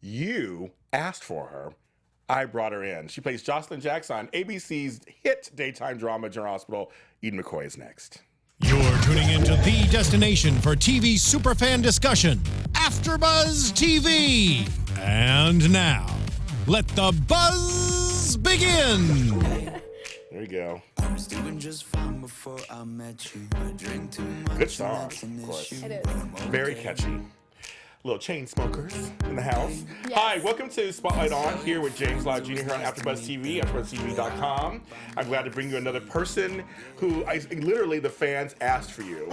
You asked for her. I brought her in. She plays Josslyn Jacks on ABC's hit daytime drama General Hospital. Eden McCoy is next. You're tuning into the destination for TV superfan discussion, AFTERBUZZ TV. And now, let the buzz begin. There you go. Good song, of course. It is. Very catchy. Little chain smokers in the house. Yes. Hi, welcome to Spotlight On here with James Lott Jr. here on AfterBuzz TV, AfterBuzzTV.com. I'm glad to bring you another person who literally the fans asked for you.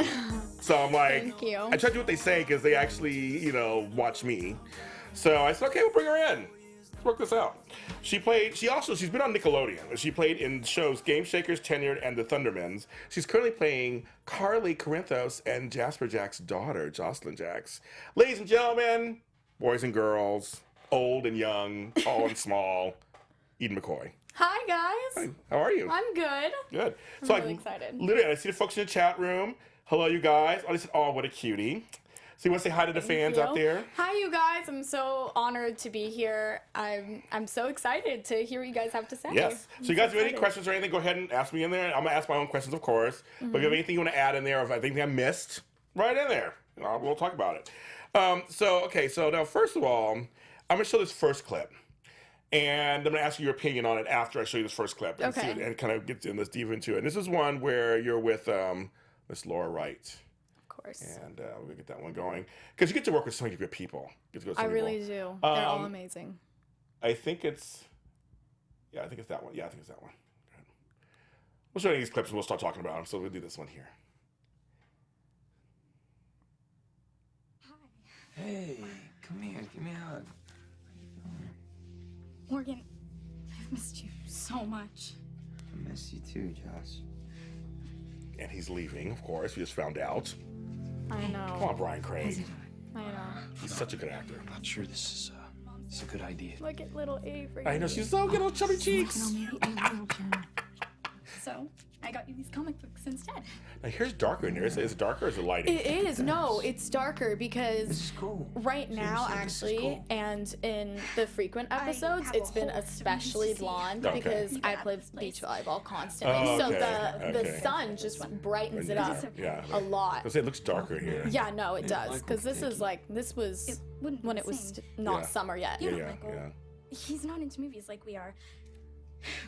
So I'm like, Thank you. I try to do what they say because they actually, watch me. So I said, okay, we'll bring her in. Let's work this out. She's been on Nickelodeon. She played in shows Gameshakers, Tenured, and the Thundermans. She's currently playing Carly Corinthos and Jasper Jack's daughter, Josslyn Jacks. Ladies and gentlemen, boys and girls, old and young, tall and small, Eden McCoy. Hi, guys. Hi, how are you? I'm good. Good. I'm So really excited. Literally, I see the folks in the chat room. Hello, you guys. I said, oh, what a cutie. So you want to say hi to the fans out there? Hi, you guys. I'm so honored to be here. I'm so excited to hear what you guys have to say. Yes. I'm So you guys have any excited. questions or anything, go ahead and ask me in there. I'm going to ask my own questions, of course. But if you have anything you want to add in there, or if I think I missed, right in there. We'll talk about it. So now, first of all, I'm going to show this first clip. And I'm going to ask you your opinion on it after I show you this first clip. And, Okay. and kind of get in this deep into it. And this is one where you're with Miss Laura Wright. Of course. And we're going to get that one going. Because you get to work with so many good people. You get to go with so I many really people. do. They're all amazing. I think it's that one. Yeah, I think it's that one. Go ahead. We'll show you these clips and we'll start talking about them. So we'll do this one here. Hey, come here, give me a hug. Morgan, I've missed you so much. I miss you too, Josh. And he's leaving, of course. We just found out. I know. Come on, Brian Craig. I know. He's such a good actor. I'm not sure this is a good idea. Look at little Avery. I know, she's so good on chubby cheeks. So, I got you these comic books instead. Now, here's darker in here. Is it darker or is it lighting? It is. No, it's darker because This is cool. right now, Seriously, this is actually, cool. and in the frequent episodes, have a it's been whole especially series to see. blonde Okay. because I play beach volleyball constantly. Oh, So okay, the okay. sun just brightens it up Yeah. a lot. It looks darker here. Yeah, no, it does. Michael, Because this thank is you. like, this was It wouldn't be when the it was same. not Yeah. summer yet. You know, Yeah, Michael, yeah. he's not into movies like we are.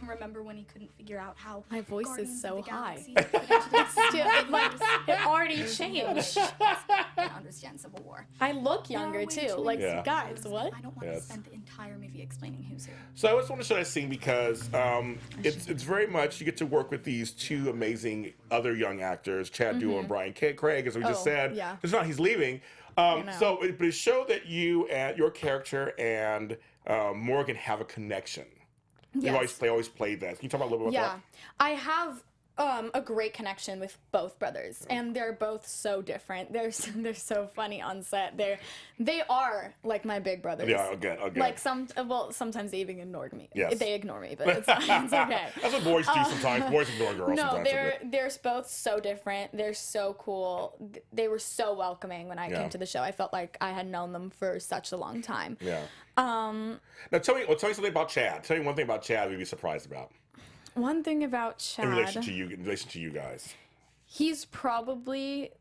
Remember when he couldn't figure out how My voice is Guardians so of the high. Galaxy fit into the It already changed. I understand Civil War. I look There are younger way too. too Like, many Yeah. guys, what? I don't want Yes. to spend the entire movie explaining who's who. So I just want to show that scene because it's very much you get to work with these two amazing other young actors, Chad Duell and Brian Craig, as we just Oh, said. yeah. It's not he's leaving. know. So it showed that you and your character and Morgan have a connection. You've Yes. always played that. Can you talk about a little bit about Yeah, I have a great connection with both brothers, and they're both so different. They're so funny on set. They are like my big brothers. that? Yeah, again. Like sometimes they even ignored me. Yes. They ignore me, but it's okay. That's what boys do sometimes. Boys ignore girls No, sometimes. they're both so different. They're so cool. They were so welcoming when I Yeah. came to the show. I felt like I had known them for such a long time. Yeah. Now tell me something about Chad. Tell me one thing about Chad we'd be surprised about One thing about in relation Chad, to you guys. he's probably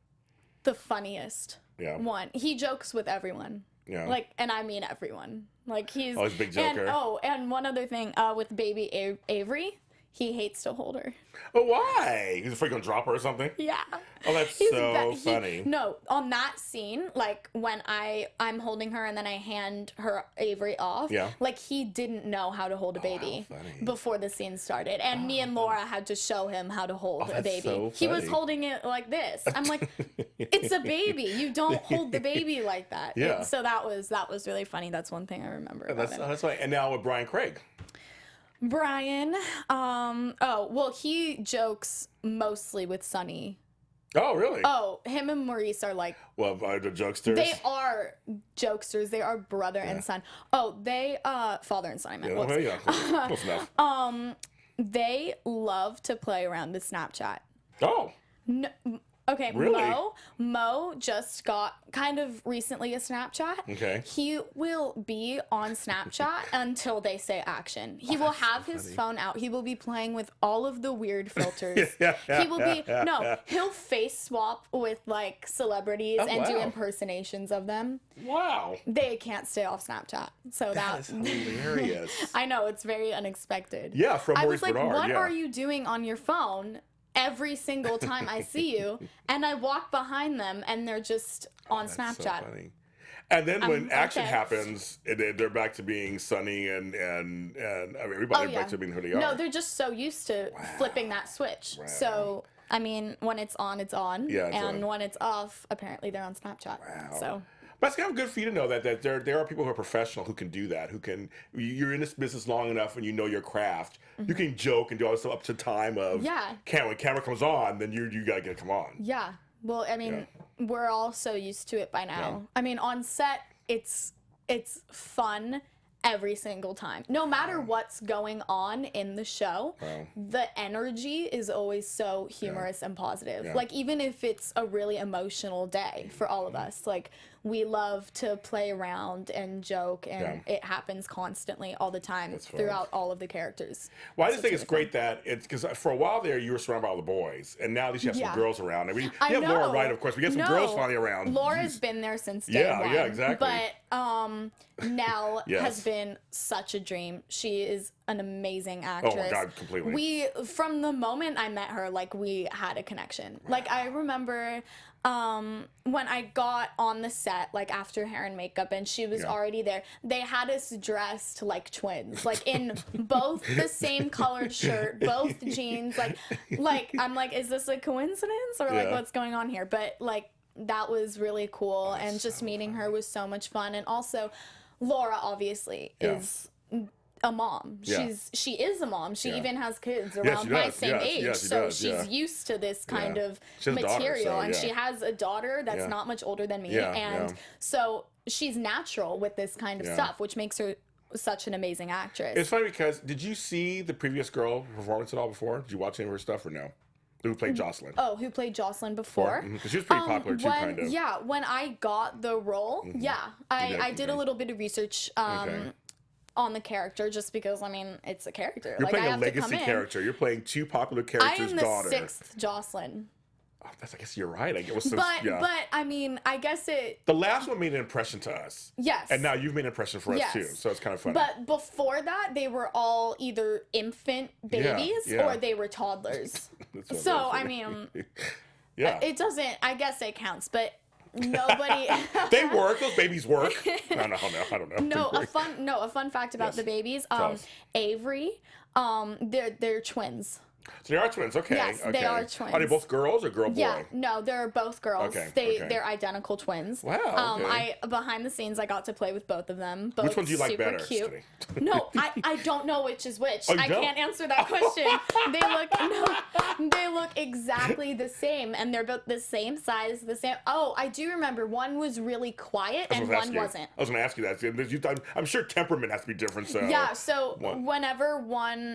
the funniest Yeah. one. He jokes with everyone. Yeah. Like, and I mean everyone. Like he's Oh, he's a big joker. And one other thing, with baby Avery, he hates to hold her. But why? He's afraid gonna drop her or something? Yeah. Oh, that's He's so he- funny. No, on that scene, like when I'm holding her and then I hand her Avery off, Yeah. like he didn't know how to hold a baby how funny. before the scene started. And me and Laura had to show him how to hold a that's baby. so He was funny. holding it like this. I'm like, it's a baby. You don't hold the baby like that. Yeah. And so that was really funny. That's one thing I remember about him. That's right. And now with Brian Craig. Brian, he jokes mostly with Sunny. Oh, really? Oh, him and Maurice are like, Well, the jokesters. they are jokesters. They are brother and son. Oh, they, father and son, I meant. Yeah, Whoops. well, yeah, close enough. They love to play around with Snapchat. Oh, No, Okay, Really? Mo just got kind of recently a Snapchat. Okay. He will be on Snapchat until they say action. He will have his phone out. He will be playing with all of the weird filters. He will be he'll face swap with like celebrities and do wow. impersonations of them. Wow. They can't stay off Snapchat. So That is hilarious. I know, it's very unexpected. Yeah, from I Maurice was like, Bernard, what yeah. are you doing on your phone every single time I see you? And I walk behind them and they're just on Snapchat. So funny. And then when action okay. happens, they're back to being Sunny and I mean, everybody back to being who they are. No, they're just so used to flipping that switch. Wow. So, I mean, when it's on, it's on. Yeah, it's and on. when it's off, apparently they're on Snapchat. Wow. So. But it's kind of good for you to know that there are people who are professional who can do that, who can, you're in this business long enough and you know your craft. You can joke and do all this stuff up to time of, when camera comes on, then you got to get it come on. Yeah. Well, I mean, we're all so used to it by now. Yeah. I mean, on set, it's fun every single time. No matter what's going on in the show, the energy is always so humorous and positive. Like, even if it's a really emotional day for all of us, like, we love to play around and joke, and it happens constantly all the time throughout all of the characters. Well, I just think it's great that it's because for a while there you were surrounded by all the boys, and now at least you have some girls around. I mean, you have Laura Wright, of course. We get some girls finally around. Laura's been there since day one. Yeah, exactly. But Nell has been such a dream. She is an amazing actress. Oh my God, completely. From the moment I met her, like, we had a connection. Like, I remember when I got on the set, like, after hair and makeup, and she was already there, they had us dressed like twins, like, in both the same colored shirt, both jeans, like I'm like, is this a coincidence, or like, what's going on here? But, like, that was really cool, and just meeting her was so much fun. And also, Laura obviously is a mom. She is a mom. She even has kids around my same age. So she's used to this kind of material. And she has a daughter that's not much older than me. And so she's natural with this kind of stuff, which makes her such an amazing actress. It's funny because, did you see the previous girl performance at all before? Did you watch any of her stuff or no? Who played Josslyn? Oh, who played Josslyn before? Because she was pretty popular too, kind of. Yeah, when I got the role, I did a little bit of research on the character, just because, I mean, it's a character. You're like, playing I a have legacy to come character. You're playing two popular I characters' am the daughter. 6th Josslyn. Oh, I guess you're right. I guess But I mean, I guess it. The last one made an impression to us. Yes. And now you've made an impression for us too. So it's kind of funny. But before that, they were all either infant babies or they were toddlers. So I mean, it doesn't. I guess it counts, but nobody. They work. Those babies work. I don't know. A fun fact about the babies. Avery, they're twins. So they are twins, okay. Yes, they are twins. Are they both girls or girl boy? Yeah, no, they're both girls. Okay, They're identical twins. Wow. Okay. Behind the scenes, I got to play with both of them. Both which one do you like better? Cute. No, I don't know which is which. Oh, you I don't? can't answer that question. They look exactly the same, and they're both the same size, the same. Oh, I do remember one was really quiet and one wasn't. I was going to ask you that. I'm sure temperament has to be different. So yeah. So whenever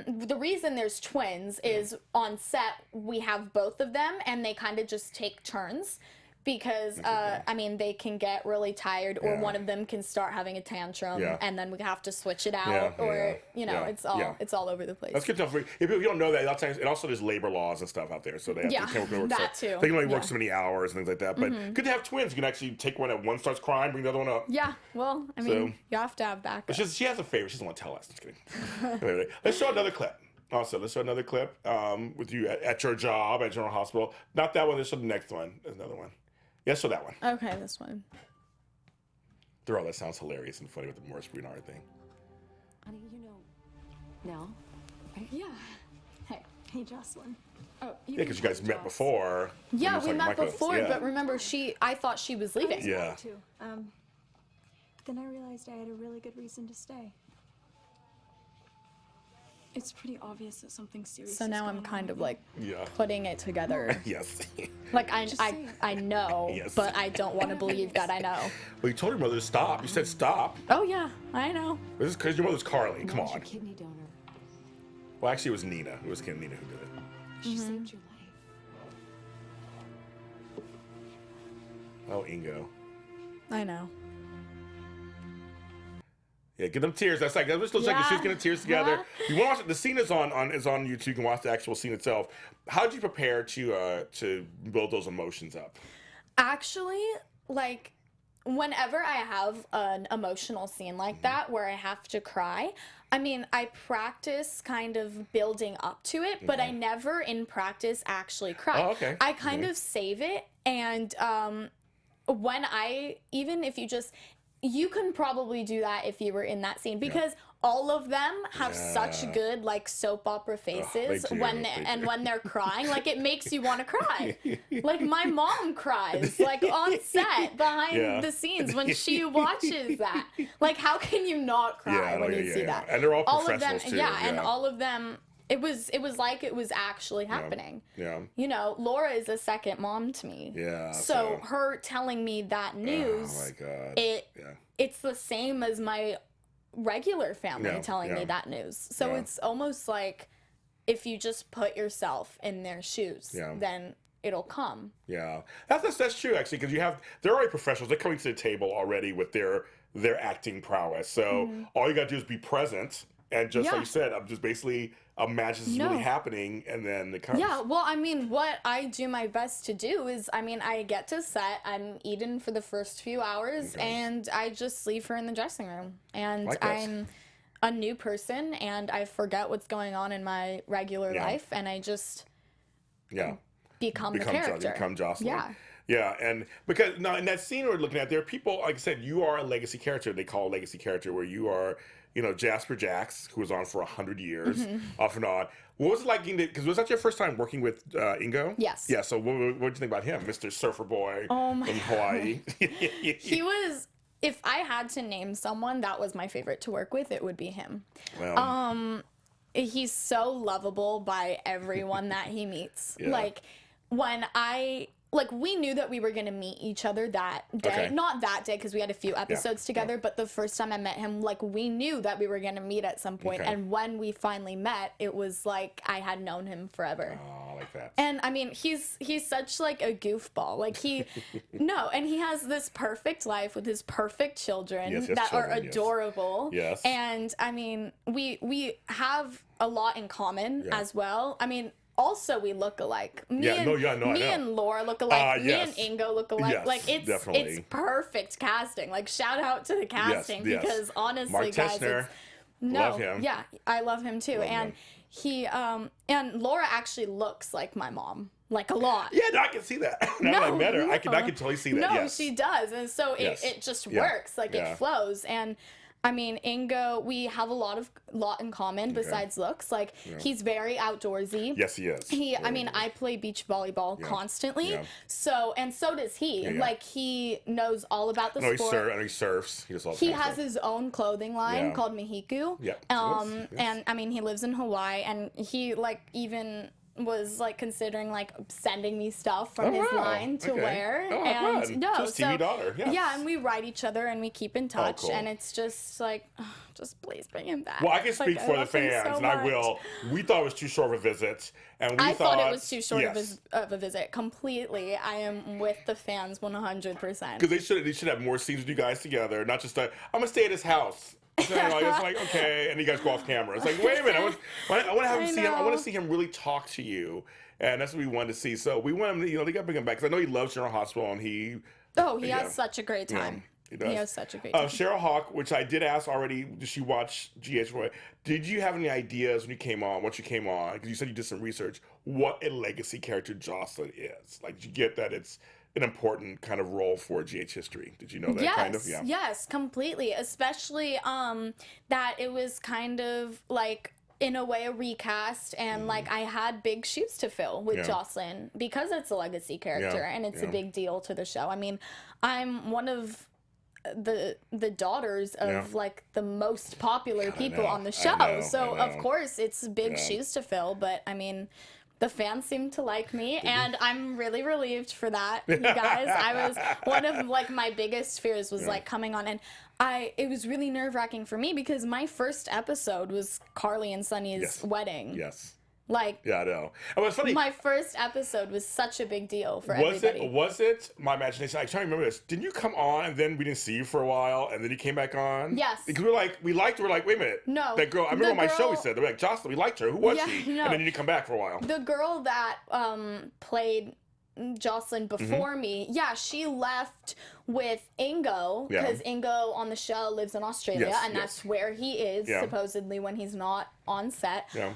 the reason there's twins is on set we have both of them, and they kind of just take turns. Because, I mean, they can get really tired, or one of them can start having a tantrum, and then we have to switch it out, it's all over the place. That's good stuff. If you don't know that, a lot of times, and also there's labor laws and stuff out there, so they have to work that too. They can only work so many hours and things like that. But good to have twins. You can actually take one at one starts crying, bring the other one up. Yeah, well, I mean, you have to have backup. She has a favorite. She doesn't want to tell us. Just kidding. Anyway, let's show another clip. Also, let's show another clip with you at your job at General Hospital. Not that one. Let's show the next one. There's another one. Yeah, so that one. Okay, this one. That sounds hilarious and funny with the Maurice Bernard thing. Honey, you know Nell, right? Yeah. Hey, Josslyn. Oh, because you guys met before. Yeah, we met before, but remember, I thought she was leaving. Yeah. Too. But then I realized I had a really good reason to stay. It's pretty obvious that something serious. So now I'm kind of like Yeah. putting it together. Yes. Like I know, Yes. but I don't want to believe that I know. Well, you told your mother to stop. You said stop. Oh yeah, I know. This is because your mother's Carly. Come Nell's on. your kidney donor. Well, actually, it was Nina. It was Nina who did it. She saved your life. Oh, Ingo. I know. Yeah, get them tears. That just looks like she's getting tears together. You want to watch it? The scene is on YouTube. You can watch the actual scene itself. How did you prepare to build those emotions up? Actually, like, whenever I have an emotional scene like that where I have to cry, I mean, I practice kind of building up to it, but I never in practice actually cry. Oh, okay. I kind of save it, and when even if you can probably do that if you were in that scene, because all of them have such good like soap opera faces when they're crying. Like, it makes you want to cry. Like, my mom cries like on set behind the scenes when she watches that. Like, how can you not cry when you see that? And they're all of professionals them, too. and all of them. It was like it was actually happening. Yeah. You know, Laura is a second mom to me. Yeah. So her telling me that news, oh my God. it's the same as my regular family telling me that news. So it's almost like if you just put yourself in their shoes, then it'll come. Yeah. That's true, actually, because they're already professionals. They're coming to the table already with their acting prowess. So all you got to do is be present. And just like you said, I'm just basically imagine this is really happening, and then it comes. Yeah, well, I mean, what I do my best to do is, I mean, I get to set, I'm Eden for the first few hours, and I just leave her in the dressing room. And I'm a new person, and I forget what's going on in my regular life, and I just become the character. Become Josslyn. Yeah. Yeah, and because now in that scene we're looking at, there are people, like I said, you are a legacy character. They call a legacy character where you are, you know, Jasper Jacks, who was on for 100 years, off and on. What was it like, because was that your first time working with Ingo? Yes. Yeah, so what did you think about him, Mr. Surfer Boy from Hawaii? He was, if I had to name someone that was my favorite to work with, it would be him. Well, he's so lovable by everyone that he meets. Like, we knew that we were going to meet each other that day. Okay. Not that day, because we had a few episodes together, but the first time I met him, like, we knew that we were going to meet at some point. Okay. And when we finally met, it was like I had known him forever. Oh, I like that. And, I mean, he's such, like, a goofball. Like, and he has this perfect life with his perfect children that are adorable. Yes. And, I mean, we have a lot in common as well. I mean, also, we look alike. Me and Laura look alike. Me and Ingo look alike. Yes, like, it's perfect casting. Like, shout out to the casting because honestly, Mark guys, Teschner, love him. Yeah, I love him too. And he and Laura actually looks like my mom. Like, a lot. Yeah, no, I can see that. Now that I met her, I can totally see that. No, she does. And so it just works. Like, it flows. And I mean, Ingo, we have a lot in common besides looks. Like, he's very outdoorsy. Yes, he is. I mean, I play beach volleyball constantly. Yeah. So does he. Yeah. Like, he knows all about the sport. He surfs. He has his own clothing line called Mihiku. Yeah. And I mean, he lives in Hawaii, and he, like, even was like considering like sending me stuff from his line to wear. And TV daughter. Yes. Yeah, and we write each other and we keep in touch, and it's just like, just please bring him back. Well, I can speak for the fans, and I will. We thought it was too short of a visit, and I thought it was too short of a visit. Completely, I am with the fans 100%. Because they should have more scenes with you guys together, not just I'm gonna stay at his house. So, it's like, okay, and you guys go off camera. It's like, wait a minute, I want to see him really talk to you, and that's what we wanted to see. So we want him, they got to bring him back because I know he loves General Hospital, and he has such a great time. Yeah, he has such a great time. Cheryl Hawk, which I did ask already, did she watch GH? Did you have any ideas when you came on? Once you came on, because you said you did some research, what a legacy character Josslyn is? Like, did you get that it's an important kind of role for GH history? Did you know that kind of? Yeah. Yes, completely. Especially that it was kind of like, in a way, a recast, and like I had big shoes to fill with Josslyn because it's a legacy character and it's a big deal to the show. I mean, I'm one of the daughters of like the most popular people on the show, so of course it's big shoes to fill. But I mean, the fans seem to like me, and I'm really relieved for that, you guys. I was one of like my biggest fears was like coming on, and it was really nerve-wracking for me because my first episode was Carly and Sunny's wedding. Yes. Like, Yeah, I know. And what's funny, my first episode was such a big deal for everybody. was it my imagination? I try to remember this. Didn't you come on and then we didn't see you for a while and then you came back on? Yes. Because we liked her. We're like, wait a minute. No, That girl, I remember the on my show we girl- said, they were like, Josslyn, we liked her. Who was Yeah, she? no. And then you didn't come back for a while. The girl that played Josslyn before me, yeah, she left with Ingo Yeah. because Ingo on the show lives in Australia, Yes, and yes. that's where he is Yeah. supposedly when he's not on set. Yeah.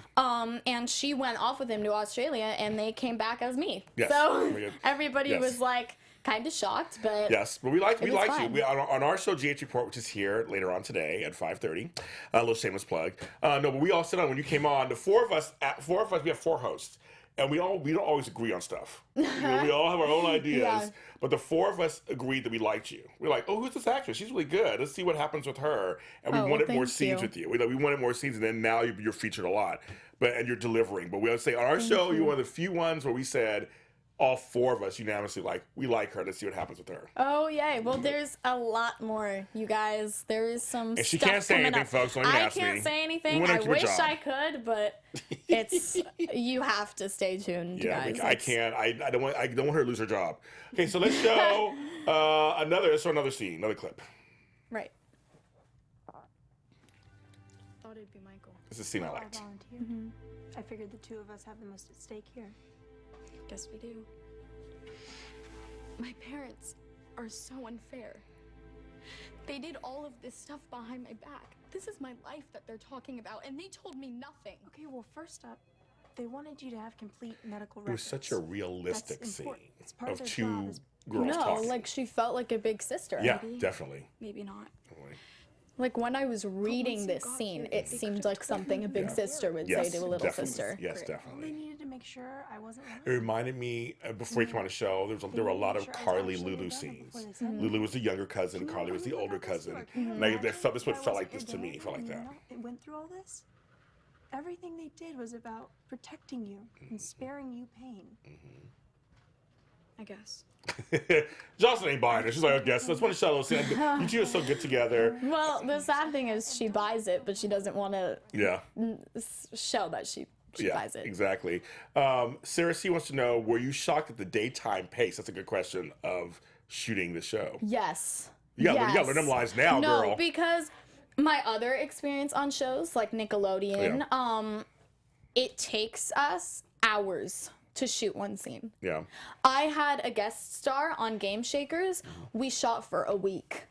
And she went off with him to Australia, and they came back as me. Yes. So Oh my God. everybody Yes. was like kind of shocked, but Yes, but we liked It you. was We, fun. on our show, GH Report, which is here later on today at 5:30. A little shameless plug. No, but we all sit on when you came on. The four of us, we have 4 hosts, and we don't always agree on stuff. We all have our own ideas, Yeah. but the 4 of us agreed that we liked you. We're like, oh, who's this actress? She's really good. Let's see what happens with her. And we Oh, wanted more thank scenes you. with you. We wanted more scenes, and then now you're featured a lot, and you're delivering. But we always say on our show, you're one of the few ones where we said, all 4 of us unanimously we like her. Let's see what happens with her. oh yay! Well, there's a lot more, you guys. There is some. And she stuff can't say coming anything, up. folks. Don't even I ask can't me. say We anything. want her I to keep her wish job. I could, but it's you have to stay tuned, Yeah, guys. I It's- can't. I don't want her to lose her job. Okay, so let's show another scene, another clip. Right. Thought it'd be Michael. This is a scene I liked. Volunteer. I figured the 2 of us have the most at stake here. Guess we do. My parents are so unfair. They did all of this stuff behind my back. This is my life that they're talking about, and they told me nothing. Okay, well, first up, they wanted you to have complete medical It was records. such a realistic That's scene important. It's part of of their job 2 is- girls No, talking. like she felt like a big sister. yeah, Maybe. definitely. Maybe not. Like when I was reading you this got scene, here, it they seemed could've like told something me. a big Yeah. sister would Yes, say to a little definitely. sister. Yes, Great. Well, definitely. they needed to make sure I wasn't lying. It reminded me before he came on the show. There were a lot of Carly Lulu scenes. Lulu was the younger cousin. Carly was the older cousin. And this what felt like this to me. Felt like that. It went through all this. Everything they did was about protecting you and sparing you pain. I guess. Josslyn ain't buying it. She's like, I guess that's one of Shadow's scene. You 2 are so good together. Well, the sad thing is she buys it, but she doesn't want to Yeah. show that she Yeah, buys it. exactly. Sarah C wants to know, were you shocked at the daytime pace? That's a good question of shooting the show. Yes. You gotta Yes. learn them lines now, No, girl. because my other experience on shows like Nickelodeon, it takes us hours to shoot one scene. Yeah. I had a guest star on Gameshakers. We shot for a week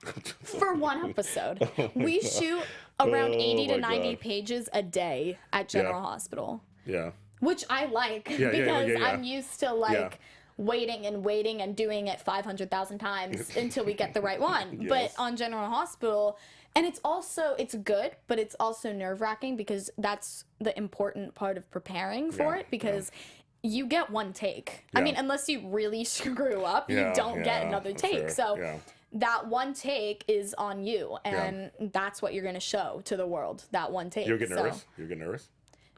for one episode. We shoot around 80 to my 90 God. pages a day at General Hospital, Yeah. which I like yeah, because yeah. I'm used to waiting and doing it 500,000 times until we get the right one. Yes. But on General Hospital, and it's good, but it's also nerve-wracking because that's the important part of preparing for Yeah, it because you get one take. I Yeah. mean, unless you really screw up, you Yeah, don't get yeah, another that's take. fair, So yeah. that one take is on you, and that's what you're going to show to the world, that one take. You're getting So, nervous? You're getting nervous?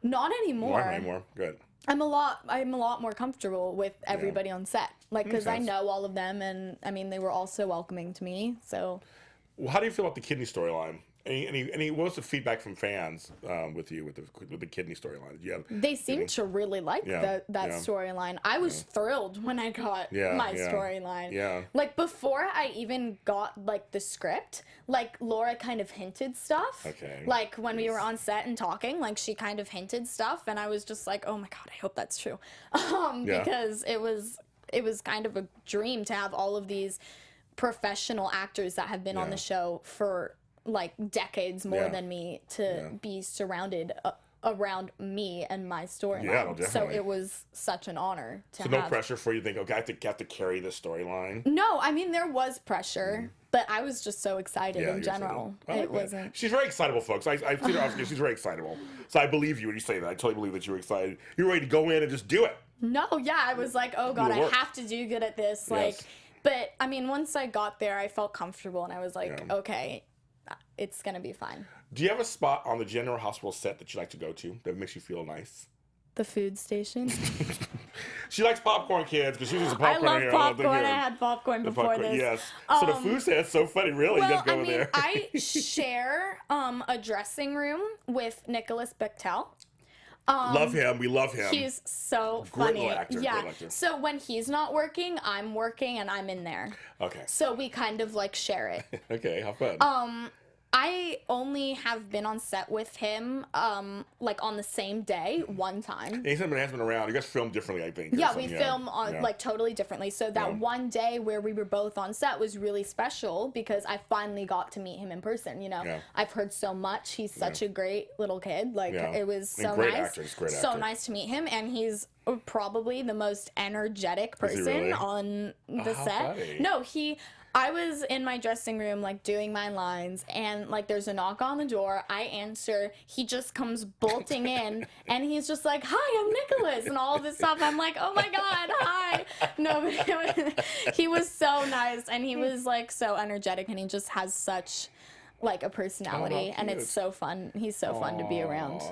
Not anymore. Not anymore. Good. I'm a lot more comfortable with everybody on set, like because I sense. know all of them, and I mean they were all so welcoming to me. So Well, how do you feel about the kidney storyline? What was the feedback from fans with the kidney storyline? Did you have they seemed to really like Yeah, that yeah. storyline. I was thrilled when I got Yeah, my yeah, storyline. yeah. Like before I even got like the script, like Laura kind of hinted stuff. Okay. Like when we were on set and talking, like she kind of hinted stuff, and I was just like, oh my god, I hope that's true, Yeah. because it was kind of a dream to have all of these professional actors that have been on Yeah. the show for like decades more Yeah. than me to be surrounded around me and my storyline. Yeah, no, so definitely. it was such an honor to So have. no pressure for you to think, okay, I have to carry this storyline. No, I mean there was pressure, but I was just so excited Yeah, in you're general. excited. I like It that. wasn't. She's very excitable, folks. I've seen her off screen. She's very excitable. So I believe you when you say that. I totally believe that you're excited. You're ready to go in and just do it. No, yeah, I was like, oh god, the I work. have to do good at this. Like, Yes. but I mean, once I got there, I felt comfortable, and I was like, Yeah. okay, it's gonna be fine. Do you have a spot on the General Hospital set that you like to go to that makes you feel nice? The food station. She likes popcorn, kids, because she was a I popcorn love here. popcorn. I had popcorn The before popcorn, this. yes. So the food set's so funny, really. you Well, guys go I over mean, there. I share a dressing room with Nicholas Bechtel. Love him. We love him. He's so Great funny. little actor, Yeah. great actor. So when he's not working, I'm working and I'm in there. Okay. So we kind of like share it. Okay, how fun. I only have been on set with him, like on the same day one time. And he's been around. You guys film differently, I think. or Yeah, something, we film on Yeah. like totally differently. So that one day where we were both on set was really special because I finally got to meet him in person. You know, Yeah. I've heard so much. He's such a great little kid. Like Yeah. it was And so great nice. actor, he's a great so actor. nice to meet him, and he's probably the most energetic Is he person really? on the how set. funny. No, I was in my dressing room, like, doing my lines, and, like, there's a knock on the door. I answer. He just comes bolting in, and he's just like, "Hi, I'm Nicholas," and all of this stuff. I'm like, "Oh, my God, hi." No, but he was so nice, and he was, like, so energetic, and he just has such, like, a personality, and it's cute. so fun. He's so fun to be around.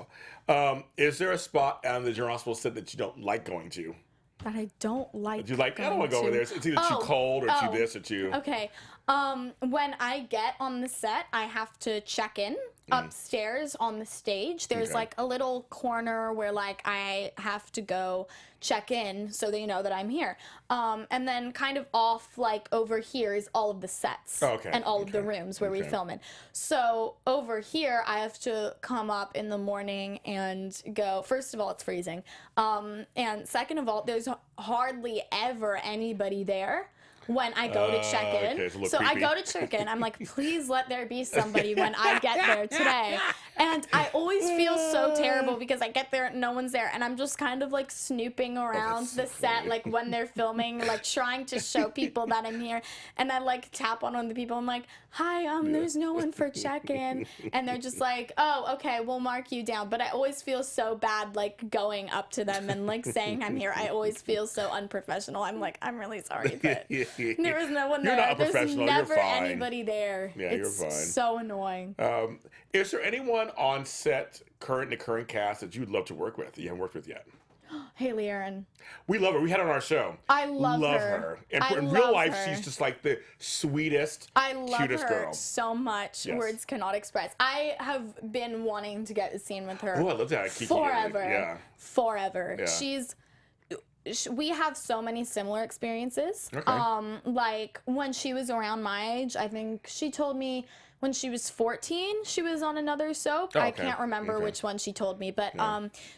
Is there a spot on the General Hospital set that you don't like going to? That I don't like. Do you like, I don't want to go over there. It's either too cold or too this or too... Okay. When I get on the set, I have to check in upstairs on the stage. There's Okay. like a little corner where like I have to go check in so they know that I'm here. And then kind of off like over here is all of the sets and all of the rooms where we film in. So over here, I have to come up in the morning and go, first of all, it's freezing. And second of all, there's hardly ever anybody there when I go to check in. Okay, it's a little so I creepy. go to check in. I'm like, please let there be somebody when I get there today. And I always feel so terrible because I get there and no one's there. And I'm just kind of like snooping around the set, like when they're filming, like trying to show people that I'm here. And I like tap on the people. I'm like, "Hi, there's no one for check-in." And they're just like, "Oh, okay, we'll mark you down." But I always feel so bad, like going up to them and like saying I'm here. I always feel so unprofessional. I'm like, "I'm really sorry, but there was no one You're there. not There's professional. never You're fine. anybody there." Yeah, it's you're fine. so annoying. Is there anyone on set, the current cast, that you would love to work with that you haven't worked with yet? Haley Aaron. We love her. We had her on our show. I love her. And I in real love life, her. she's just like the sweetest, I love cutest her girl. so much. Yes. Words cannot express. I have been wanting to get a scene with her Oh, I love that. Kiki. forever. Yeah. Forever. Yeah. We have so many similar experiences. Okay. Like when she was around my age, I think she told me when she was 14, she was on another soap. Oh, I okay. can't remember Okay. which one she told me, but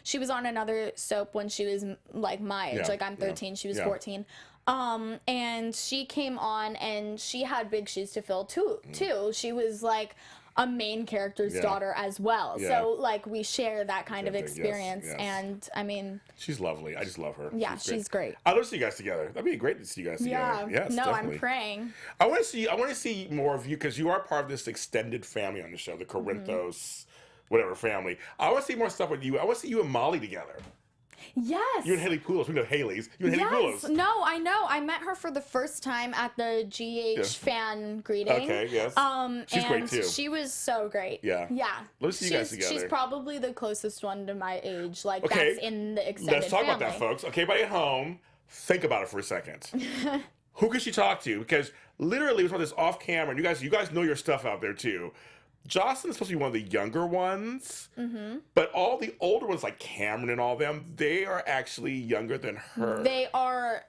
she was on another soap when she was like my age. Yeah. Like I'm 13, she was Yeah. 14. And she came on and she had big shoes to fill too. She was like a main character's Yeah. daughter as well. Yeah. So like we share that kind of Yes, experience. yes. And I mean, She's lovely. I just love her. yeah, she's great. I'd love to see you guys together. That'd be great to see you guys Yeah. together. Yes, no, definitely. I'm praying. I want to see more of you because you are part of this extended family on the show, the Corinthos, whatever family. I want to see more stuff with you. I want to see you and Molly together. Yes. You and Haley Poulos. We know Haley's. You and Haley Yes. Poulos. No, I know. I met her for the first time at the GH Yes. fan greeting. Okay, yes. She's and great, too. She was so great. Yeah. Yeah. Let's see you guys She's together. probably the closest one to my age. Like Okay, that's in the extended Let's talk family. about that, folks. Okay, everybody at home, think about it for a second. Who could she talk to? Because literally, we saw this off camera, and you guys know your stuff out there too. Josslyn is supposed to be one of the younger ones, but all the older ones, like Cameron and all of them, they are actually younger than her. They are.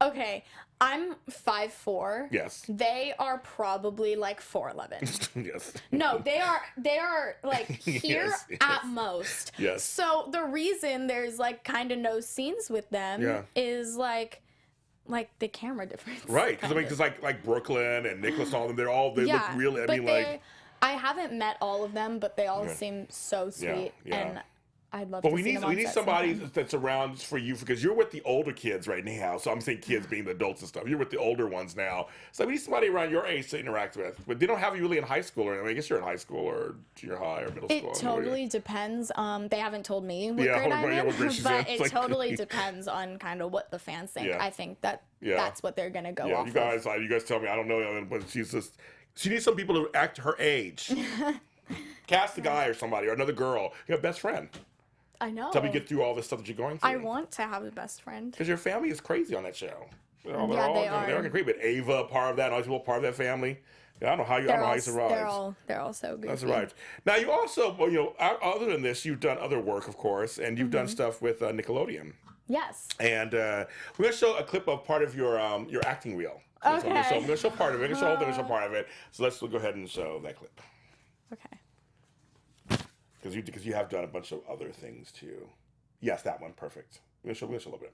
Okay, I'm 5'4". Yes. They are probably like 4'11". Yes. No, they are like here Yes, yes. at most. Yes. So the reason there's like kind of no scenes with them Yeah. is like the camera difference. Right, because I mean, kind of. because like Brooklyn and Nicholas, all of them, they look really. I but mean, like. I haven't met all of them, but they all Okay. seem so sweet, yeah. and I'd love But to we see need them on set somebody sometime. that's around for you because you're with the older kids right now. So I'm saying kids being the adults and stuff. You're with the older ones now. So we need somebody around your age to interact with. But they don't have you really in high school, or I guess you're in high school or junior high or middle school. It totally depends. They haven't told me what Yeah, grade I'm yeah, in, what grade she's in. but It's it like- totally depends on kind of what the fans think. Yeah. I think that Yeah. that's what they're gonna go Yeah, off you of. guys tell me. I don't know, but she needs some people to act her age. Cast a guy or somebody or another girl. You have a best friend. I know. Help you get through all this stuff that you're going through. I want to have a best friend. Because your family is crazy on that show. They're Yeah, they are. They're crazy. But Ava, part of that, and all these people, part of that family. Yeah, I don't know how you survived. They're all so good. That's right. Now you also, well, other than this, you've done other work, of course, and you've done stuff with Nickelodeon. Yes. And we're gonna show a clip of part of your acting reel. So Okay. I'm gonna show part of it. I'm gonna show the whole thing. Show part of it. So let's go ahead and show that clip. Okay. Because you have done a bunch of other things too. Yes, that one. Perfect. We're gonna show a little bit.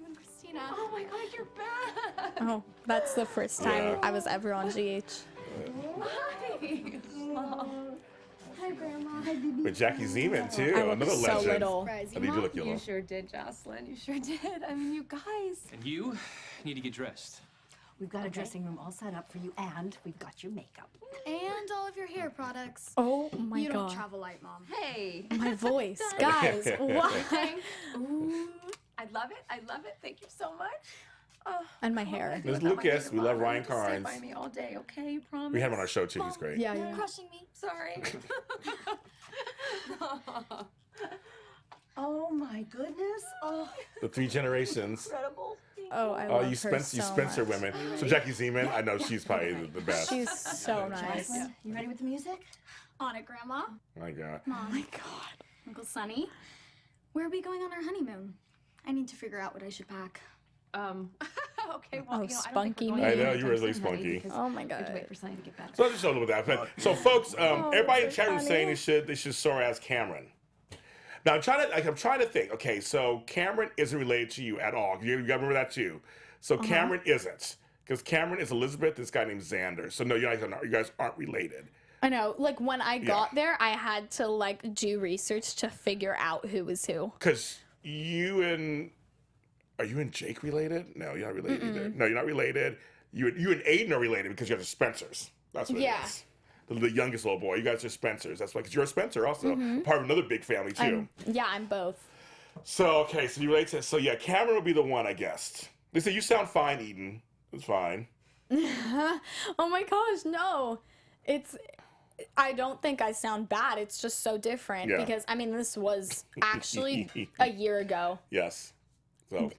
Even Christina. Oh my God, you're back. Oh, that's the first time I was ever on GH. Hi, Grandma. Hi, Bibi. With Jackie Zeman too, I look another so legend. little. I think you look You yellow. sure did, Josslyn. You sure did. I mean, you guys. And you need to get dressed. We've got a dressing room all set up for you, and we've got your makeup. And all of your hair products. Oh my you don't god. travel light, Mom. Hey. My voice. Guys, what? Ooh, I love it. I love it. Thank you so much. Oh, And my hair. There's Lucas. We love Ryan Stay Carnes. by me all day, okay? You promise? We had him on our show too. He's great. Yeah, You're yeah. crushing me. Sorry. Oh my goodness. Oh, The 3 generations. incredible. Oh, I Oh, love you her Spencer, so Spencer much. women. So Jackie Zeman, I know she's probably the best. She's so nice. Josslyn, you ready with the music? On it, Grandma. My God. Oh my god. Uncle Sonny. Where are we going on our honeymoon? I need to figure out what I should pack. Okay, well, Oh, I don't think spunky we're me. going I know, anytime you were really soon, honey, spunky. because Oh my we have to god. wait for Sonny to get back. So I'll just show a little bit of that. So folks, everybody in the chat room funny. saying they should show her as Cameron. Now I'm trying to think. Okay, so Cameron isn't related to you at all. You gotta remember that too. So Cameron isn't, because Cameron is Elizabeth. This guy named Xander. So no, you guys aren't related. I know. Like when I got there, I had to like do research to figure out who was who. Because are you and Jake related? No, you're not related either. No, you're not related. You and Aiden are related because you guys are Spencers. That's what Yeah. it is. The youngest little boy. You guys are Spencers. That's why, because you're a Spencer also. Part of another big family too. I'm both. So, okay, so you relate to, so yeah, Cameron would be the one, I guess. They say, you sound fine, Eden. It's fine. Oh my gosh, no. I don't think I sound bad. It's just so different Yeah. because I mean this was actually a year ago. Yes. So,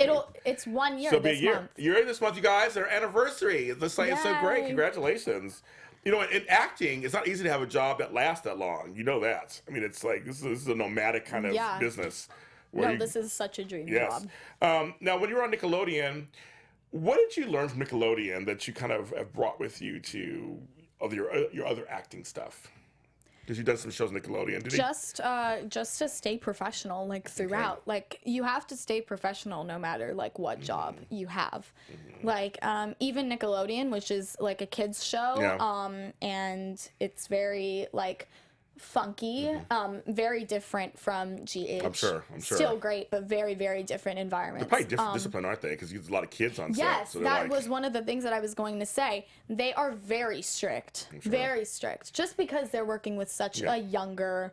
It's 1 year so be a this year. month. You're this month, you guys. Our anniversary. It's like, it's so great. Yay. Congratulations. You know, in acting, it's not easy to have a job that lasts that long. You know that. I mean, it's like, this is a nomadic kind of Yeah. business. No, this is such a dream Yes. job. Now, when you were on Nickelodeon, what did you learn from Nickelodeon that you kind of have brought with you to your other acting stuff? Because you've done some shows on Nickelodeon. Just to stay professional, like throughout. Like you have to stay professional no matter like what job you have. Like even Nickelodeon, which is like a kids show, Yeah. and it's very like funky, very different from GH. I'm sure. Still great, but very, very different environments. They're probably different discipline, aren't they? Because there's a lot of kids on set. Yes, So they're that like, was one of the things that I was going to say. They are very strict, very strict, just because they're working with such a younger,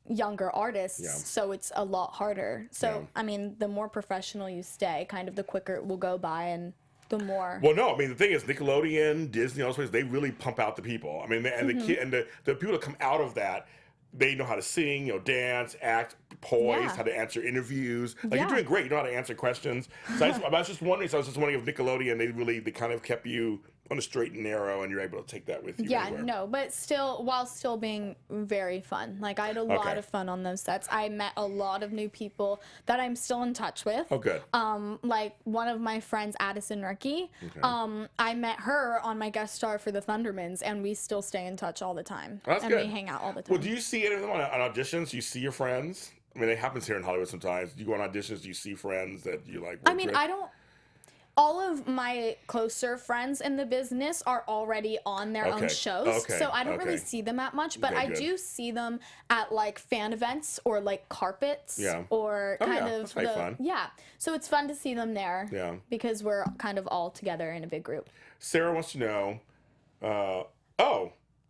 younger artists. Yeah. So it's a lot harder. So Yeah. I mean, the more professional you stay, kind of the quicker it will go by, and the more. Well, no, I mean the thing is, Nickelodeon, Disney, all those places, they really pump out the people. I mean, and the people that come out of that, they know how to sing, dance, act, poise, Yeah. how to answer interviews. Like Yeah. you're doing great. You know how to answer questions. So I was just wondering. So I was just wondering if Nickelodeon, they kind of kept you on a straight and narrow, and you're able to take that with you. Yeah, everywhere. no, but still, while still being very fun. Like, I had a lot of fun on those sets. I met a lot of new people that I'm still in touch with. Oh, good. Like, one of my friends, Addison Ricky, I met her on my guest star for the Thundermans, and we still stay in touch all the time. That's and good. we hang out all the time. Well, do you see any of them on auditions? You see your friends? I mean, it happens here in Hollywood sometimes. You go on auditions, do you see friends that you like? I mean, I don't. All of my closer friends in the business are already on their own shows, so I don't really see them that much. But I do see them at like fan events or like carpets, or kind of that's fun. So it's fun to see them there, because we're kind of all together in a big group. Sarah wants to know.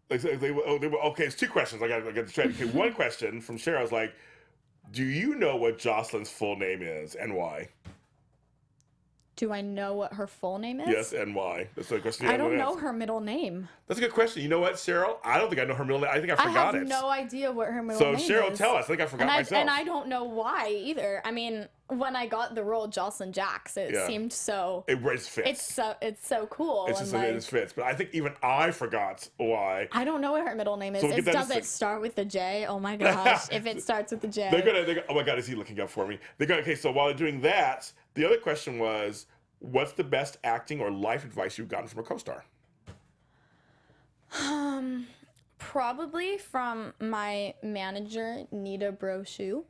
Okay, it's 2 questions. I got to distracted. Okay, one question from Sarah is like, do you know what Josslyn's full name is and why? Do I know what her full name is? Yes, and why? That's the question. I don't know her middle name. That's a good question. You know what, Cheryl? I don't think I know her middle name. I think I forgot I have it. no idea what her middle So name Cheryl, is. tell us. I think I forgot myself. And I don't know why either. I mean, when I got the role Josslyn Jacks, it seemed so. It just fits. It's so cool. It's just it just fits. But I think even I forgot why. I don't know what her middle name is. So Does it start with the J? Oh my gosh! If it starts with the J, they're gonna. Oh my God, is he looking up for me? They're gonna. Okay, so while they're doing that, the other question was, what's the best acting or life advice you've gotten from a co-star? Probably from my manager, Nita Brochure.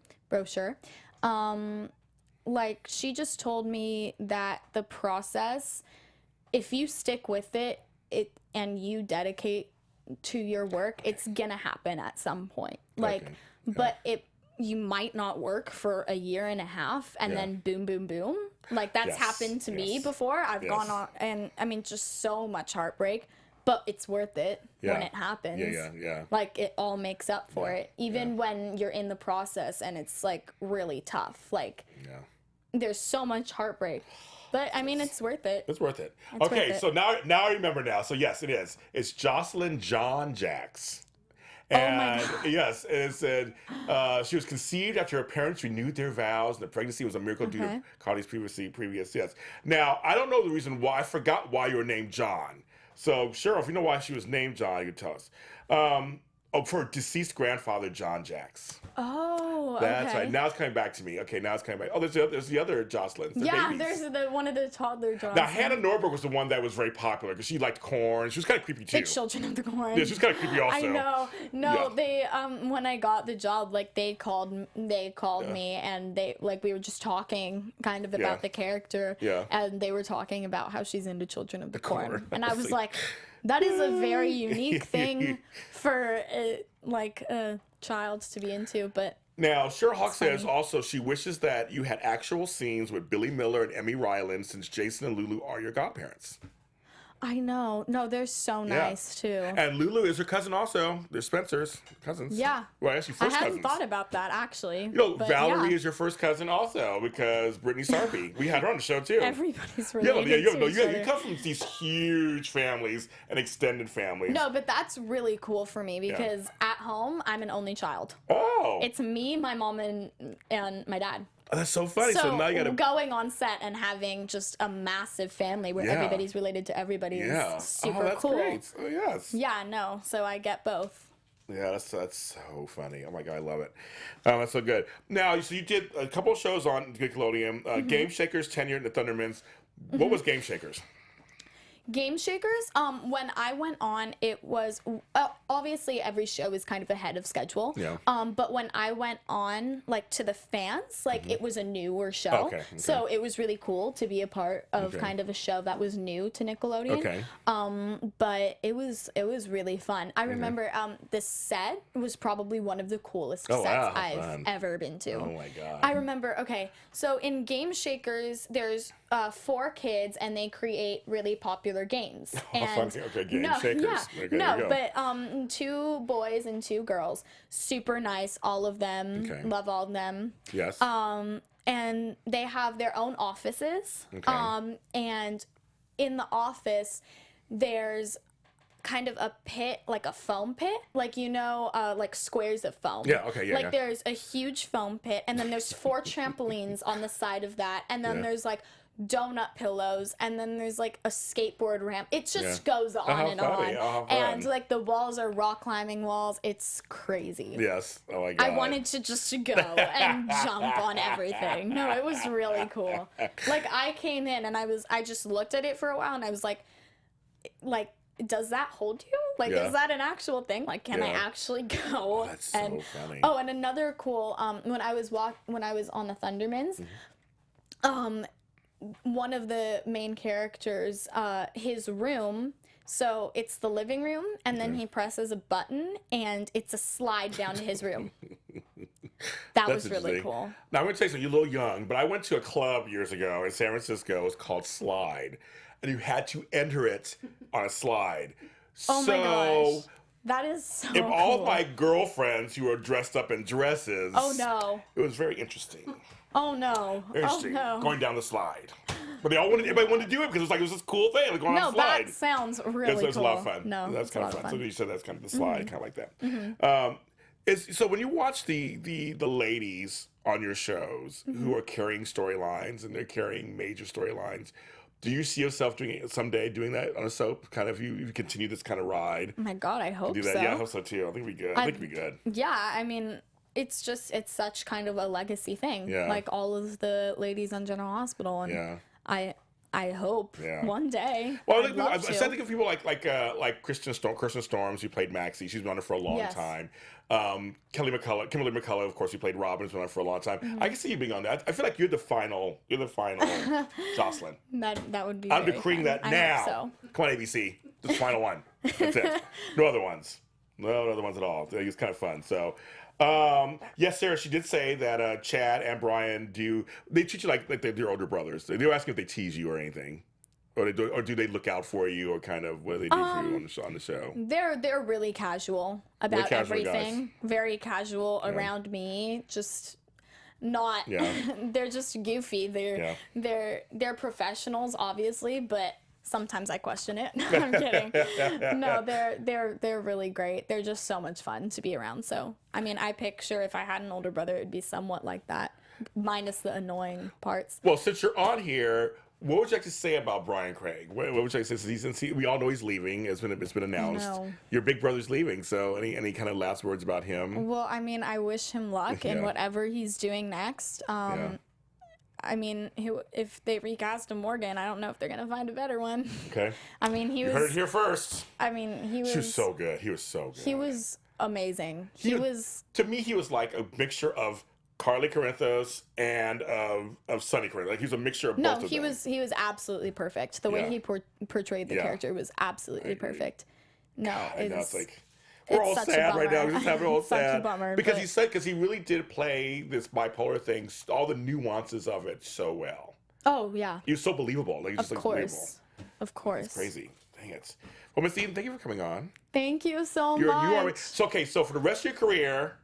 Like, she just told me that the process, if you stick with it and you dedicate to your work, it's gonna happen at some point. Like, but you might not work for a year and a half and then boom, boom, boom. Like, that's happened to me before. I've gone on, and I mean, just so much heartbreak. But it's worth it when it happens. Yeah. Like, it all makes up for it. Even when you're in the process and it's, like, really tough. Like, there's so much heartbreak. But, I mean, it's worth it. It's worth it. It's okay, worth it. so now I remember now. So, yes, it is. It's Josslyn Jacks. And yes, it said she was conceived after her parents renewed their vows, and the pregnancy was a miracle due to Connie's previous. Yes. Now, I don't know the reason why. I forgot why you were named John. So, Cheryl, if you know why she was named John, you can tell us. For her deceased grandfather, John Jacks. Oh, That's right. Now it's coming back to me. Okay, now it's coming back. Oh, there's the other Josslyn. There's one of the toddler Josslyn. Now, Hannah Norberg was the one that was very popular because she liked corn. She was kind of creepy, too. Big Children of the Corn. Yeah, she was kind of creepy also. I know. No, they, when I got the job, like, they called me, and we were just talking kind of about the character. Yeah. And they were talking about how she's into Children of the Corn. And I was like, that is a very unique thing for a child to be into, but now Cheryl Hawk says also she wishes that you had actual scenes with Billy Miller and Emmy Ryland, since Jason and Lulu are your godparents. I know. No, they're so nice too. And Lulu is her cousin also. They're Spencer's cousins. Yeah. Well, actually, first I hadn't cousins. thought about that, actually. You know, Valerie is your first cousin also, because Brittany Sarpy. We had her on the show too. Everybody's related you come from these huge families and extended families. No, but that's really cool for me because at home, I'm an only child. Oh. It's me, my mom, and my dad. Oh, that's so funny. So now you gotta going on set and having just a massive family where everybody's related to everybody is super that's cool. Great. Oh, yes. Yeah, no. So I get both. Yeah, that's so funny. Oh my God, I love it. That's so good. Now, so you did a couple of shows on Nickelodeon. Gameshakers, Tenure, and the Thundermans. What was Gameshakers? Gameshakers, when I went on, it was obviously every show is kind of ahead of schedule. Yeah. But when I went on, like, to the fans, like, it was a newer show. Okay. So it was really cool to be a part of kind of a show that was new to Nickelodeon. Okay. But it was really fun. I remember the set was probably one of the coolest sets I've ever been to. Oh my God. I remember, so in Gameshakers, there's 4 kids and they create really popular games. And funny. Okay, Gameshakers. But 2 boys and 2 girls, super nice, all of them. Okay. Love all of them. Yes. And they have their own offices. Okay. And in the office, there's kind of a pit, like a foam pit, like, like squares of foam. Yeah, okay, yeah. Like, there's a huge foam pit, and then there's 4 trampolines on the side of that, and then there's, like, donut pillows, and then there's, like, a skateboard ramp. It just goes on and on. And, like, the walls are rock climbing walls. It's crazy. Yes. Oh my God. I wanted to just go and jump on everything. No, it was really cool. Like, I came in and I just looked at it for a while, and I was like, does that hold you? Like, is that an actual thing? Like, can I actually go? Oh, that's so funny. Oh, and another cool, when I was on the Thundermans, one of the main characters, his room, so it's the living room, and then he presses a button, and it's a slide down to his room. That was really cool. Now, I'm going to tell you something. You're a little young, but I went to a club years ago in San Francisco. It was called Slide, and you had to enter it on a slide. Oh my gosh. That is so cool. All of my girlfriends who were dressed up in dresses. Oh, no. It was very interesting. Oh, no. Interesting. Oh, no. Going down the slide. But everybody wanted to do it because it was this cool thing, like going on a slide. No, that sounds really cool. It was a lot of fun. No, that's kind of fun. So you said that's kind of the slide, kind of like that. So when you watch the ladies on your shows who are carrying storylines and they're carrying major storylines, do you see yourself someday doing that on a soap? Kind of you continue this kind of ride. Oh my God, I hope Do that? so. Yeah, I hope so too. I think it'd be good. I think it'd be good. Yeah, I mean, it's such kind of a legacy thing. Yeah. Like all of the ladies on General Hospital, and I hope one day. Well, I think of people like Kirsten Storms, who played Maxie. She's been on it for a long time. Kimberly McCullough, of course, who played Robin, has been on it for a long time. I can see you being on that. I feel like you're the final Josslyn. That would be. I'm very decreeing fun. that I now. hope so. Come on, ABC. The final one. That's it. No other ones. No other ones at all. It's kind of fun. So, yes, Sarah, she did say that Chad and Brian they treat you like they're your older brothers. They were asking if they tease you or anything. Or do they look out for you, or kind of what do they do for you on the show? They're really casual about casual everything. guys. Very casual around me. Just not. Yeah. They're just goofy. They're professionals, obviously, but sometimes I question it. I'm kidding. No, they're really great. They're just so much fun to be around. So I mean, I picture if I had an older brother, it'd be somewhat like that, minus the annoying parts. Well, since you're on here, what would you like to say about Brian Craig? What would you like to say? We all know he's leaving. It's been announced. No. Your big brother's leaving. So any kind of last words about him? Well, I mean, I wish him luck in whatever he's doing next. I mean, if they recast him Morgan, I don't know if they're gonna find a better one. Okay. I mean, You heard it here first. I mean, he was. She was so good. He was so good. He was amazing. To me, he was like a mixture of Carly Corinthos and of Sonny Corinthos. Like he was a mixture of both of them. He was absolutely perfect. The way he portrayed the character was absolutely perfect. No, it's like we're all sad right now. We're just having all sad. Such a bummer, because he really did play this bipolar thing, all the nuances of it so well. Oh yeah. He was so believable. Like Of course. It's crazy. Dang it. Well, Miss Eden, thank you for coming on. Thank you so much. So for the rest of your career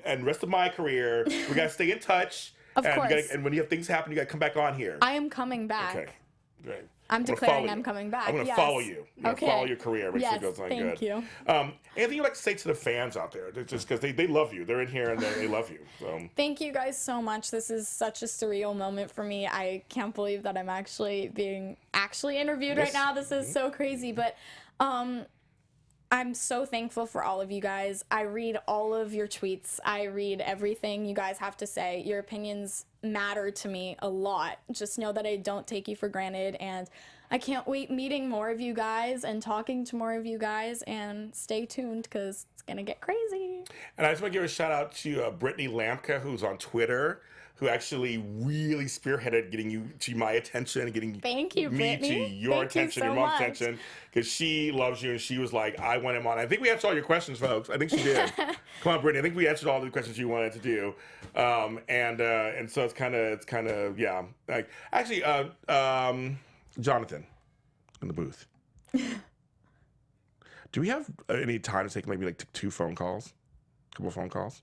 and the rest of my career, we gotta stay in touch. Of course. And when you have things happen, you gotta come back on here. I am coming back. Okay. Great. I'm declaring I'm coming back. I'm going to follow you. I'm going to follow your career. Make sure it goes on good. Thank you. Anything you'd like to say to the fans out there? Just because they love you. They're in here and they love you. So. Thank you guys so much. This is such a surreal moment for me. I can't believe that I'm actually being interviewed right now. This is so crazy. But I'm so thankful for all of you guys. I read all of your tweets. I read everything you guys have to say. Your opinions matter to me a lot. Just know that I don't take you for granted, and I can't wait meeting more of you guys and talking to more of you guys, and stay tuned because it's gonna get crazy. And I just want to give a shout out to Brittany Lampka, who's on Twitter, who actually really spearheaded getting you to my attention, getting Thank you, me Brittany. to your Thank attention, you so your mom's much. attention, because she loves you, and she was like, I want him on. I think we answered all your questions, folks. I think she did. Come on, Brittany. I think we answered all the questions you wanted to do, and so it's kind of yeah. Like actually, Jonathan, in the booth. Do we have any time to take maybe like 2 phone calls, a couple of phone calls?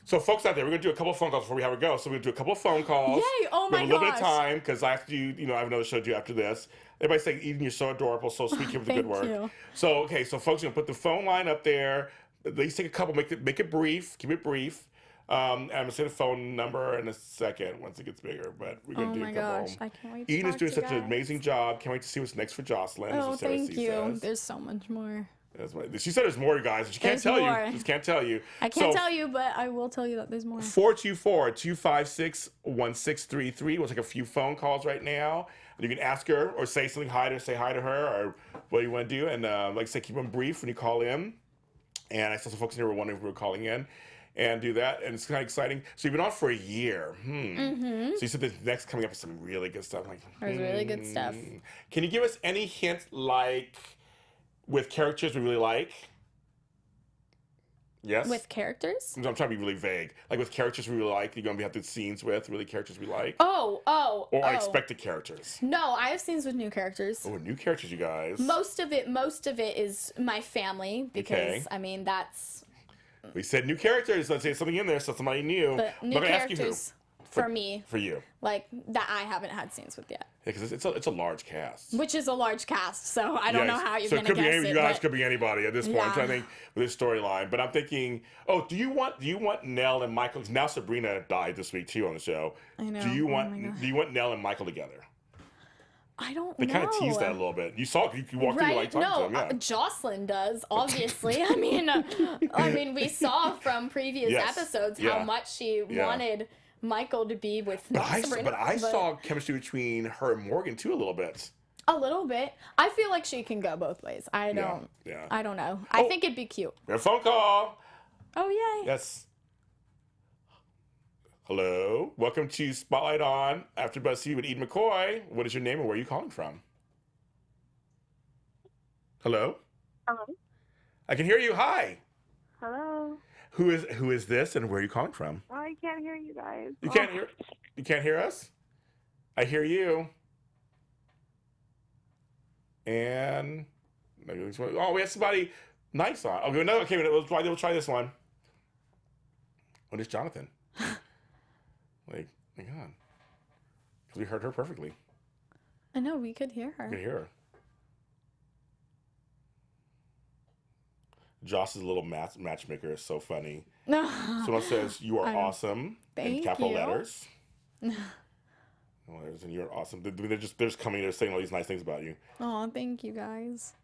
So, folks out there, we're going to do a couple of phone calls before we have a go. So, we're going to do a couple of phone calls. Yay! Oh, my gosh. We have a little bit of time because I have to do, I have another show to do after this. Everybody's saying, Eden, you're so adorable, so sweet, keep up the good work. you. So, okay, so folks, we're going to put the phone line up there. At least take a couple, make it brief, keep it brief. And I'm going to say the phone number in a second once it gets bigger, but we're going to do a couple. Oh, my gosh. I can't wait to Eden is talk doing to such guys. an amazing job. Can't wait to see what's next for Josslyn. Oh, thank you. Says. There's so much more. She said there's more, you guys. She can't There's tell more. you. Just can't tell you. I can't tell you, but I will tell you that there's more. 424-256-1633. We'll take a few phone calls right now. And you can ask her or say something say hi to her, or what you want to do. And like I say, keep them brief when you call in. And I saw some folks in here were wondering if we were calling in. And do that. And it's kind of exciting. So you've been on for a year. So you said the next coming up is some really good stuff. There's really good stuff. Can you give us any hint, like, with characters we really like? Yes? With characters? I'm trying to be really vague. Like with characters we really like, you're going to have the scenes with, really characters we like? Or unexpected characters? No, I have scenes with new characters. Oh, new characters, you guys. Most of it is my family because, I mean, that's... We said new characters. Let's say something in there, so somebody new. But new I'm gonna ask you who. characters. for me. For you. Like, that I haven't had scenes with yet. Yeah, because it's a large cast. Which is a large cast, so I don't know how you're going to guess it. You guys could be anybody at this point, Yeah. I think, with this storyline. But I'm thinking, do you want Nell and Michael? 'Cause now Sabrina died this week, too, on the show. I know. Do you Oh want my God. Do you want Nell and Michael together? I don't They know. kind of teased that a little bit. You saw, you walked through like talking No, to them, yeah. Josslyn does, obviously. I mean, we saw from previous Yes. episodes Yeah. how much she wanted Michael to be with Sabrina. But I saw chemistry between her and Morgan too a little bit. A little bit. I feel like she can go both ways. I don't know. I think it'd be cute. We have a phone call. Oh, yay. Yes. Hello. Welcome to Spotlight on AfterBuzz TV with Eden McCoy. What is your name and where are you calling from? Hello? Hello? I can hear you. Hi. Hello? Who is this and where are you calling from? Oh, I can't hear you guys. You can't hear us? I hear you. And we have somebody nice on. Okay, no, okay, we'll try this one. What is Jonathan? Like, my God. Because we heard her perfectly. I know, we could hear her. We could hear her. Joss is a little matchmaker. Is so funny. Someone says, you are awesome. In capital letters. And you're awesome. They're just coming. They're saying all these nice things about you. Oh, thank you guys.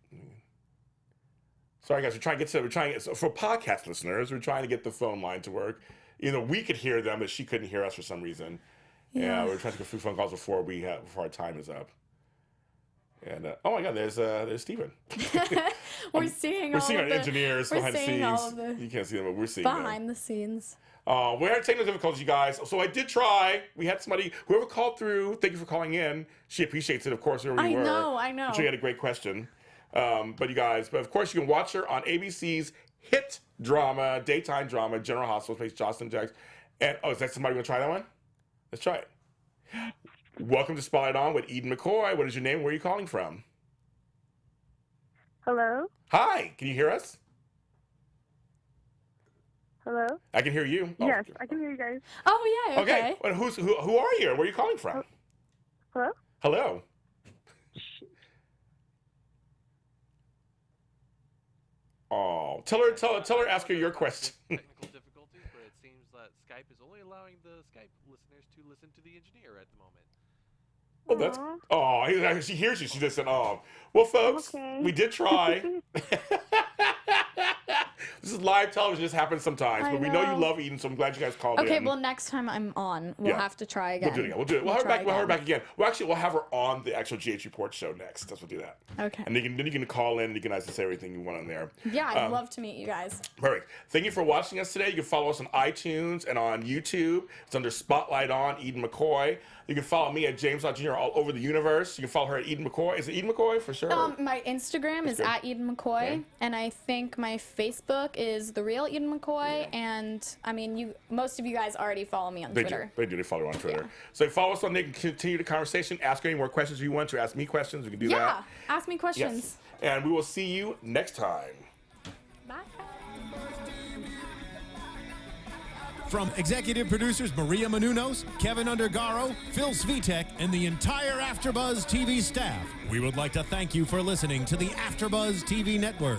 Sorry, guys. So for podcast listeners, we're trying to get the phone line to work. We could hear them, but she couldn't hear us for some reason. Yeah, we're trying to get through phone calls before our time is up. And oh my God, there's Steven. We're seeing our engineers behind the scenes. The you can't see them, but we're seeing behind the scenes. We had technical difficulties, you guys. So I did try. We had somebody, whoever called through, thank you for calling in. She appreciates it, of course, wherever you were. I know. She had a great question. But of course, you can watch her on ABC's hit drama, daytime drama, General Hospital, plays Josslyn Jacks. And, is that somebody going to try that one? Let's try it. Welcome to Spotlight On with Eden McCoy. What is your name? Where are you calling from? Hello? Hi. Can you hear us? Hello? I can hear you. Yes, I can hear you guys. Oh, yeah, okay. Well, who are you? Where are you calling from? Hello? Hello. Oh, tell her, ask her your question. Technical difficulties, but it seems that Skype is only allowing the Skype listeners to listen to the engineer at the moment. Well, she hears you. She just said, oh. Well, folks, we did try. This is live television. This happens sometimes. But we know you love Eden, so I'm glad you guys called in. Okay, well, next time I'm on, we'll have to try again. We'll do it again. We'll do it. We'll have her back again. We'll have her on the actual GH Report show next. We'll do that. Okay. And then you can call in and you can say everything you want on there. Yeah, I'd love to meet you guys. Perfect. Thank you for watching us today. You can follow us on iTunes and on YouTube. It's under Spotlight on Eden McCoy. You can follow me at James Lott Jr. all over the universe. You can follow her at Eden McCoy. Is it Eden McCoy for sure? My Instagram is at Eden McCoy, and I think my Facebook is The Real Eden McCoy, and I mean, most of you guys already follow me on Twitter. They do. They follow her on Twitter. Yeah. So follow us on there and continue the conversation. Ask her any more questions you want to. Ask me questions. We can do that. Yeah, ask me questions. Yes. And we will see you next time. Bye. From executive producers Maria Menounos, Kevin Undergaro, Phil Svitek, and the entire AfterBuzz TV staff, we would like to thank you for listening to the AfterBuzz TV network.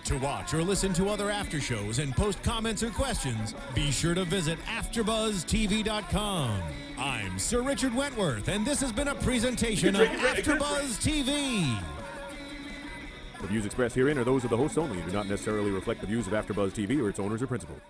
To watch or listen to other after shows and post comments or questions, be sure to visit AfterBuzzTV.com. I'm Sir Richard Wentworth, and this has been a presentation of AfterBuzz TV. The views expressed herein are those of the hosts only and do not necessarily reflect the views of AfterBuzz TV or its owners or principals.